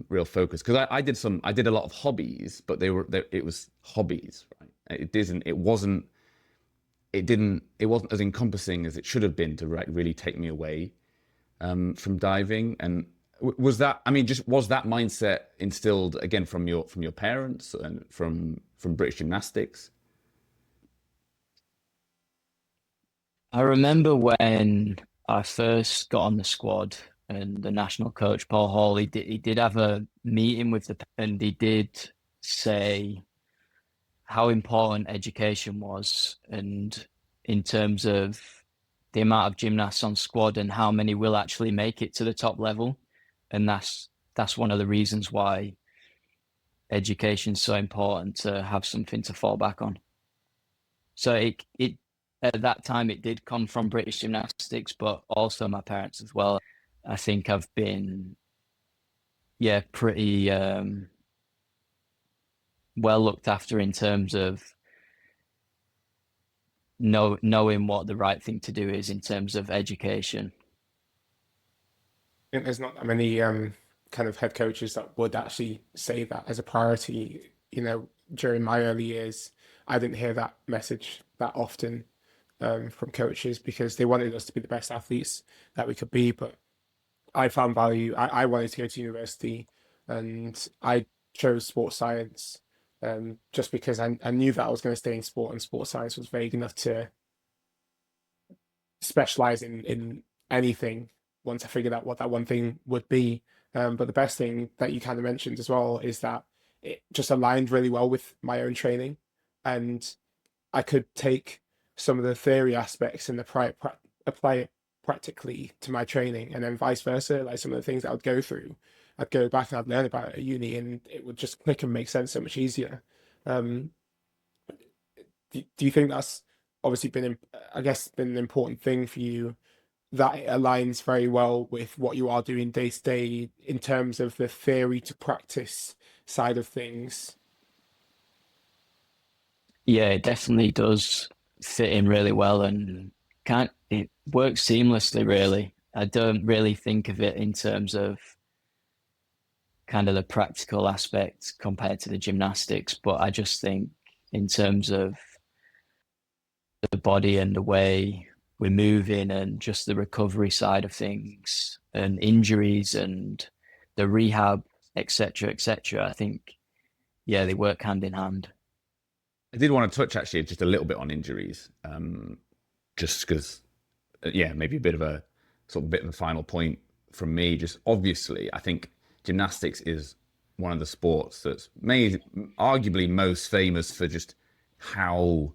real focus. Because I did a lot of hobbies, but it was hobbies, right? It wasn't as encompassing as it should have been to really take me away from diving. And was that mindset instilled again from your parents and from British Gymnastics? I remember when I first got on the squad and the national coach, Paul Hall, he did have a meeting and he did say how important education was, and in terms of the amount of gymnasts on squad and how many will actually make it to the top level. And that's one of the reasons why education is so important, to have something to fall back on. So it at that time it did come from British Gymnastics, but also my parents as well. I think I've been pretty well looked after in terms of knowing what the right thing to do is in terms of education. I think there's not that many kind of head coaches that would actually say that as a priority. During my early years, I didn't hear that message that often from coaches because they wanted us to be the best athletes that we could be. But I found value. I wanted to go to university, and I chose sports science just because I knew that I was going to stay in sport, and sports science was vague enough to specialize in anything once I figured out what that one thing would be. But the best thing that you kind of mentioned as well is that it just aligned really well with my own training, and I could take some of the theory aspects and apply it practically to my training, and then vice versa. Like some of the things that I would go through, I'd go back and I'd learn about it at uni, and it would just click and make sense so much easier. Um, do you think that's obviously been, I guess, been an important thing for you, that it aligns very well with what you are doing day to day in terms of the theory to practice side of things? Yeah, it definitely does fit in really well, and it works seamlessly, really. I don't really think of it in terms of kind of the practical aspect compared to the gymnastics, but I just think in terms of the body and the way we're moving and just the recovery side of things and injuries and the rehab, etc., etc., I think, yeah, they work hand in hand. I did want to touch actually just a little bit on injuries, just because, yeah, maybe a bit of a final point from me. Just obviously, I think gymnastics is one of the sports that's made arguably most famous for just how,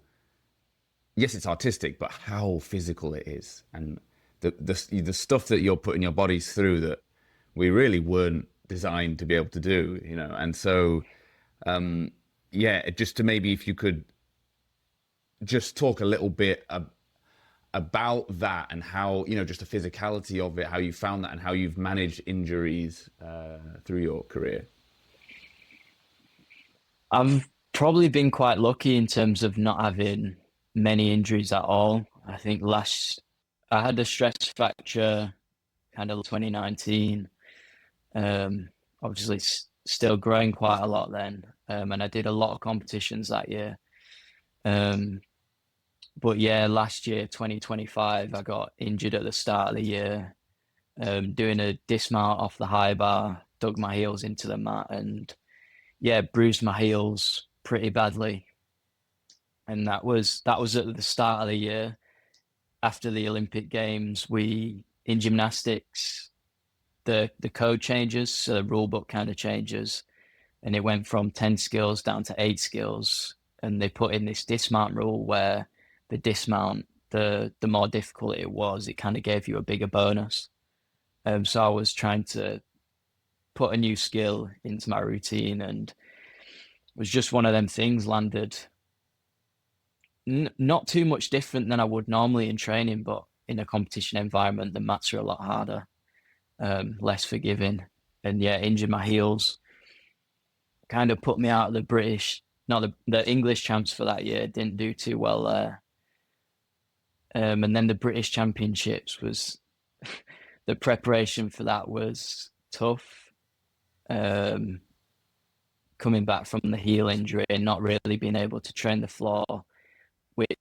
yes, it's artistic, but how physical it is, and the stuff that you're putting your bodies through that we really weren't designed to be able to do, you know. And so, yeah, just to maybe if you could just talk a little bit about that and how, you know, just the physicality of it, how you found that and how you've managed injuries through your career. I've probably been quite lucky in terms of not having many injuries at all. I think I had a stress fracture kind of 2019. Obviously still growing quite a lot then. And I did a lot of competitions that year. But yeah, last year, 2025, I got injured at the start of the year, doing a dismount off the high bar, dug my heels into the mat, and yeah, bruised my heels pretty badly. And that was at the start of the year. After the Olympic Games, we in gymnastics, the code changes, so the rule book kind of changes, and it went from 10 skills down to 8 skills, and they put in this dismount rule where the dismount, the more difficult it was, it kind of gave you a bigger bonus. So I was trying to put a new skill into my routine, and it was just one of them things landed not too much different than I would normally in training, but in a competition environment, the mats are a lot harder, less forgiving, and yeah, injured my heels. Kind of put me out of the British, not the English champs for that year. Didn't do too well there. And then the British Championships was the preparation for that was tough. Coming back from the heel injury and not really being able to train the floor, which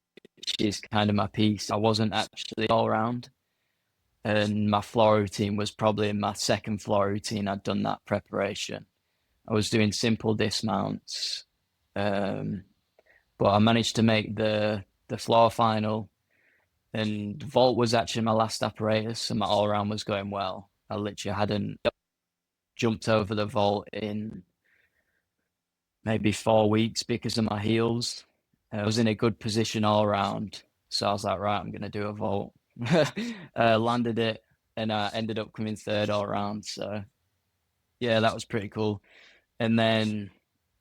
is kind of my piece. I wasn't actually all round, and my floor routine was probably my second floor routine. I'd done that preparation. I was doing simple dismounts, but I managed to make the floor final, and vault was actually my last apparatus, and my all round was going well. I literally hadn't jumped over the vault in maybe 4 weeks because of my heels. I was in a good position all around, so I was like, right, I'm gonna do a vault. Landed it, and I ended up coming third all around. So yeah, that was pretty cool. And then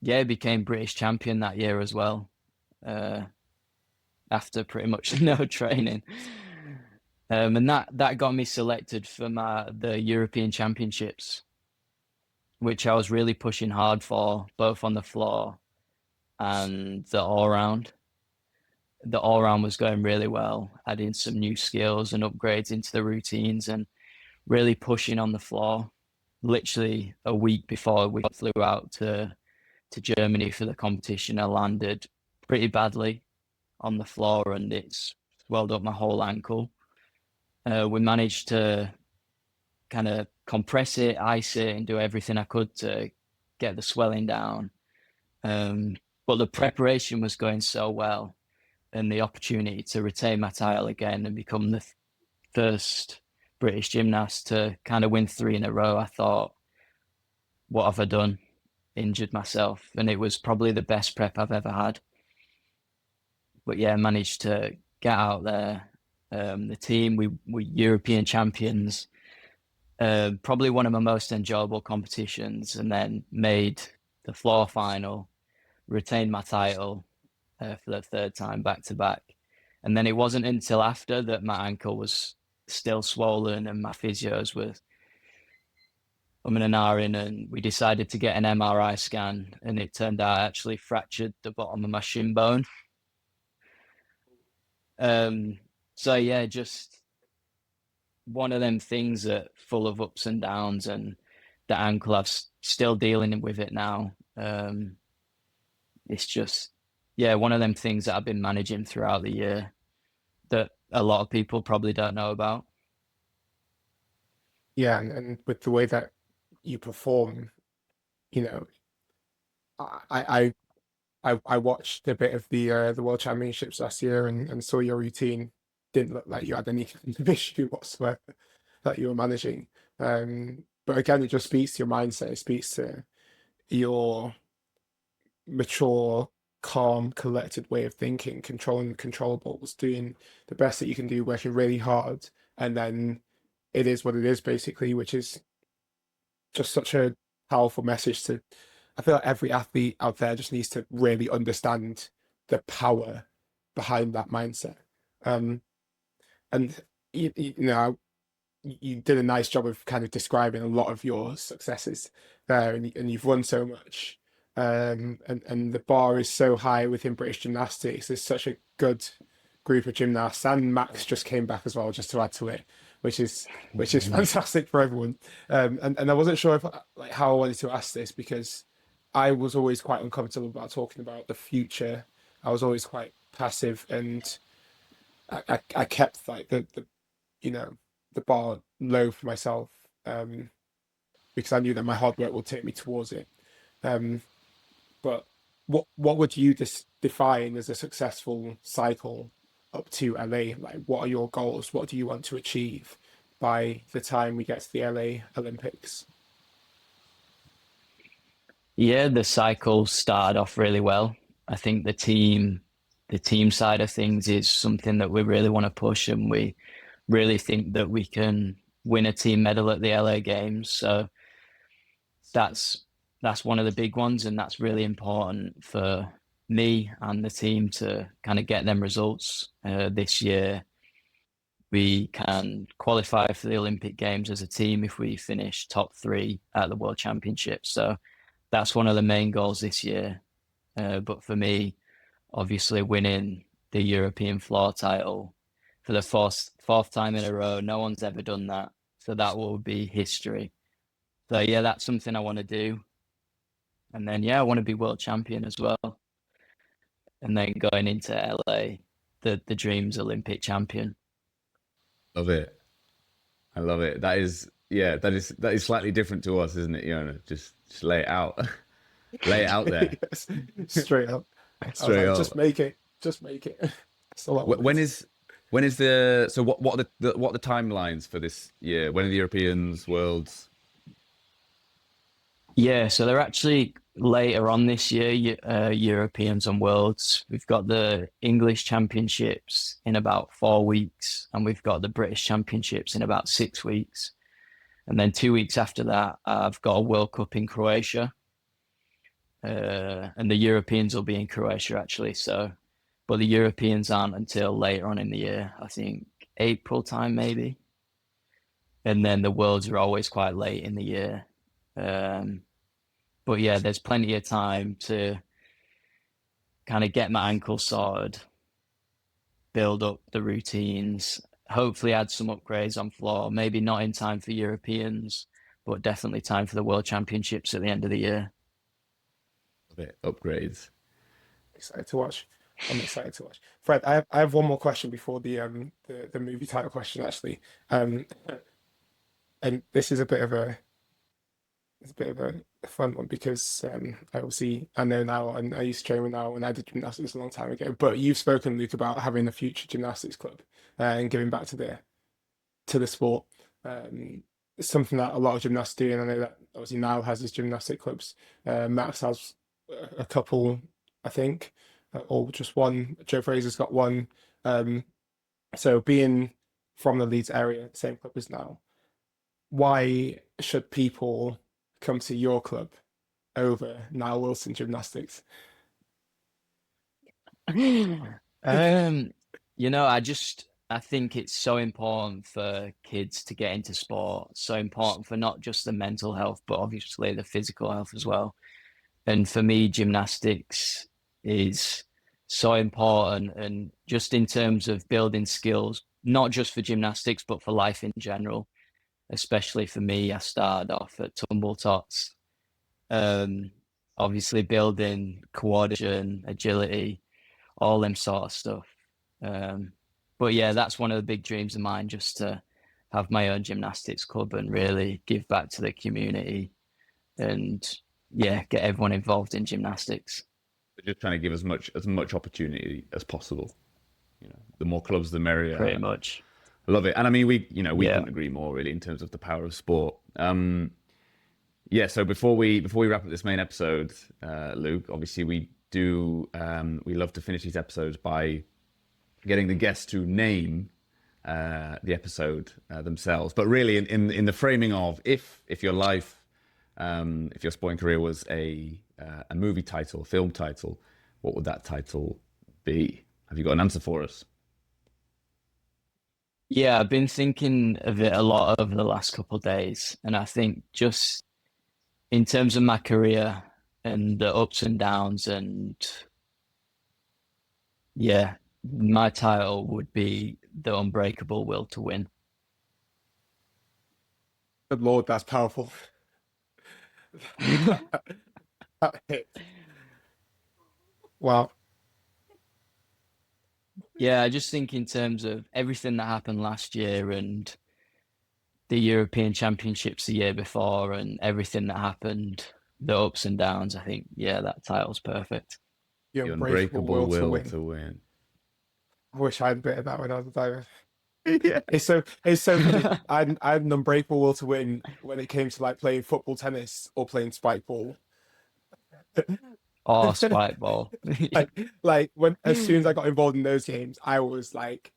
yeah, became British champion that year as well, after pretty much no training. And that got me selected for the European Championships, which I was really pushing hard for, both on the floor and the all round. The all round was going really well, adding some new skills and upgrades into the routines and really pushing on the floor. Literally a week before we flew out to Germany for the competition, I landed pretty badly on the floor and it's swelled up my whole ankle. We managed to kind of compress it, ice it, and do everything I could to get the swelling down. But the preparation was going so well. and the opportunity to retain my title again and become the first British gymnast to kind of win 3 in a row, I thought, what have I done? Injured myself, and it was probably the best prep I've ever had. But yeah, managed to get out there. The team, we were European champions. Probably one of my most enjoyable competitions, and then made the floor final, retained my title for the 3rd time back to back. And then it wasn't until after that my ankle was still swollen and my physios were and ahhing, and we decided to get an MRI scan, and it turned out I actually fractured the bottom of my shin bone. So yeah, just one of them things that full of ups and downs, and the ankle, I'm still dealing with it now. It's just, yeah, one of them things that I've been managing throughout the year that a lot of people probably don't know about. Yeah, and with the way that you perform, you know, I watched a bit of the World Championships last year and saw your routine. Didn't look like you had any kind of issue whatsoever that you were managing. But again, it just speaks to your mindset. It speaks to your mature, calm, collected way of thinking, controlling the controllables, doing the best that you can do, working really hard, and then it is what it is, basically, which is just such a powerful message to. I feel like every athlete out there just needs to really understand the power behind that mindset. Um, and you know, you did a nice job of kind of describing a lot of your successes there, and you've won so much. And the bar is so high within British gymnastics. There's such a good group of gymnasts, and Max just came back as well, just to add to it, which is fantastic for everyone. And I wasn't sure if like how I wanted to ask this, because I was always quite uncomfortable about talking about the future. I was always quite passive, and I kept like the you know the bar low for myself, because I knew that my hard work will take me towards it. Um, but what would you define as a successful cycle up to LA? Like, what are your goals? What do you want to achieve by the time we get to the LA Olympics? Yeah, the cycle started off really well. I think the team side of things is something that we really want to push, and we really think that we can win a team medal at the LA Games. So that's one of the big ones, and that's really important for me and the team to kind of get them results this year. We can qualify for the Olympic Games as a team if we finish top 3 at the World Championships. So that's one of the main goals this year. But for me, obviously winning the European floor title for the fourth time in a row, no one's ever done that. So that will be history. So yeah, that's something I want to do. And then yeah, I want to be world champion as well. And then going into LA, the dream's Olympic champion. Love it. I love it. That is, yeah, that is slightly different to us, isn't it, Yona? Just lay it out. Lay it out there. Yes, straight up. I was Straight like, up. just make it, just make it. That's all I When wanted. is the so what are what are the timelines for this year? When are the Europeans, Worlds? Yeah, so they're actually later on this year, Europeans and Worlds. We've got the English Championships in about 4 weeks, and we've got the British Championships in about 6 weeks. And then 2 weeks after that, I've got a World Cup in Croatia. And the Europeans will be in Croatia actually. So, but the Europeans aren't until later on in the year. I think April time maybe. And then the Worlds are always quite late in the year. But yeah, there's plenty of time to kind of get my ankle sorted, build up the routines, hopefully add some upgrades on floor. Maybe not in time for Europeans, but definitely time for the World Championships at the end of the year. A bit upgrades. Excited to watch. I'm excited to watch. Fred, I have one more question before the movie title question, actually. And this is a bit of a a fun one because I know now, and I used to train with now when I did gymnastics a long time ago. But you've spoken, Luke, about having a future gymnastics club and giving back to the sport. It's something that a lot of gymnasts do, and I know that obviously now has his gymnastic clubs. Max has a couple, I think, or just one. Joe Fraser's got one. So being from the Leeds area, same club as now, why should people come to your club over Niall Wilson Gymnastics? I think it's so important for kids to get into sport, so important for not just the mental health, but obviously the physical health as well. And for me, gymnastics is so important, and just in terms of building skills, not just for gymnastics, but for life in general. Especially for me, I started off at tumble tots, um, obviously building coordination, agility, all them sort of stuff. Um, but yeah, that's one of the big dreams of mine, just to have my own gymnastics club and really give back to the community and yeah, get everyone involved in gymnastics. Just trying to give as much opportunity as possible. The more clubs, the merrier. Pretty much. I love it. And I mean, we Yeah. couldn't agree more really in terms of the power of sport. Yeah. So before we wrap up this main episode, Luke, obviously we love to finish these episodes by getting the guests to name the episode themselves. But really, in the framing of if your life, if your sporting career was a movie title, a film title, what would that title be? Have you got an answer for us? Yeah, I've been thinking of it a lot over the last couple of days, and I think just in terms of my career and the ups and downs, and yeah, my title would be The Unbreakable Will to Win. Good Lord, that's powerful. That hit. Wow. Yeah, I just think in terms of everything that happened last year and the European Championships the year before and everything that happened, the ups and downs, I think, yeah, that title's perfect. The The unbreakable will to win. to win. I wish I had a bit of that when I was a diver. Yeah. It's so funny. I had an unbreakable will to win when it came to like playing football, tennis, or playing spike ball. Oh, spike ball. Like when as soon as I got involved in those games, I was like,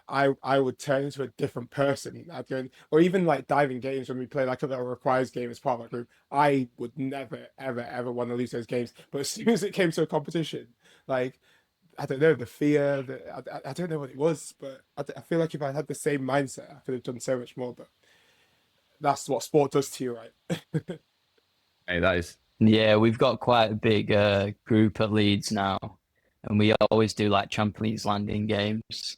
I would turn into a different person. I'd go or even like diving games when we play like a little requires game as part of my group. I would never, ever, ever want to lose those games. But as soon as it came to a competition, like I don't know the fear that I don't know what it was, but I feel like if I had the same mindset, I could have done so much more. But that's what sport does to you, right? Hey, that is Yeah, we've got quite a big group at Leeds now, and we always do like trampolines landing games,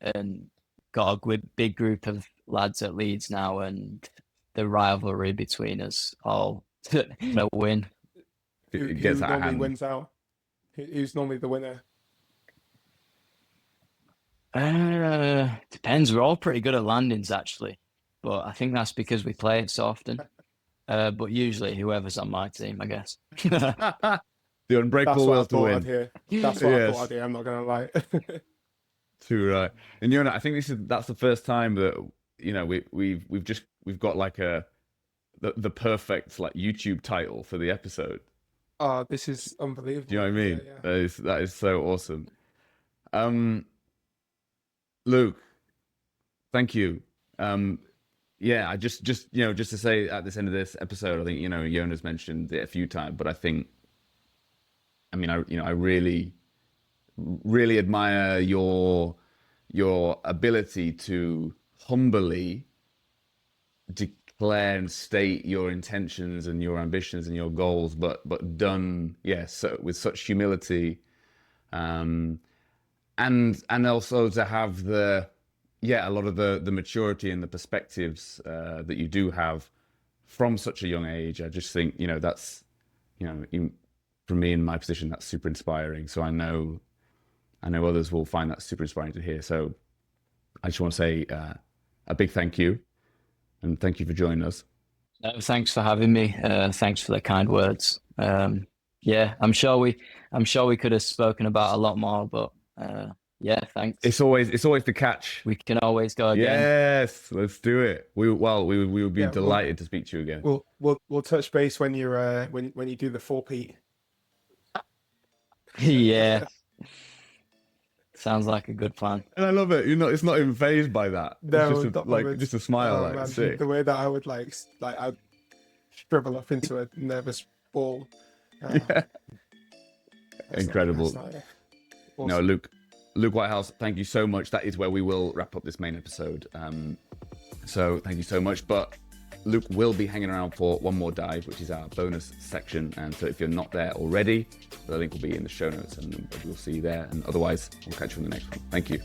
and got a big group of lads at Leeds now, and the rivalry between us all to win. Who it gets out of normally hand. wins out? Who's normally the winner? Depends. We're all pretty good at landings actually, but I think that's because we play it so often. But usually whoever's on my team, I guess. The That's unbreakable what I will to thought I'd win. hear. That's what I Yes. thought I'd hear. I'm not gonna lie. Too right. And I think that's the first time that we've got like the perfect like YouTube title for the episode. Oh, this is unbelievable. Do you know what I mean? Yeah. That is so awesome. Luke, thank you. Yeah, I just to say at this end of this episode, I think Yona's mentioned it a few times, but I mean, I really admire your ability to humbly declare and state your intentions and your ambitions and your goals, but done, yes, with such humility, and also to have a lot of the maturity and the perspectives that you do have from such a young age. I just think that's for me in my position, that's super inspiring. So I know others will find that super inspiring to hear. So I just want to say a big thank you, and thank you for joining us. Thanks for having me. Thanks for the kind words. Yeah, I'm sure we could have spoken about a lot more, but yeah, thanks. It's always the catch. We can always go again. Yes, let's do it. We would be Yeah, delighted to speak to you again. We'll touch base when you're when you do the 4P. Yeah, sounds like a good plan. And I love it. It's not even phased by that. No, It's just not like bothered. just a smile, Oh, like man, sick. the way that I would I'd shrivel up into a nervous ball. Yeah. That's Incredible. not it. No, Awesome. Luke Whitehouse, thank you so much. That is where we will wrap up this main episode. So thank you so much. But Luke will be hanging around for one more dive, which is our bonus section. And so if you're not there already, the link will be in the show notes and we'll see you there. And otherwise, we'll catch you in the next one. Thank you.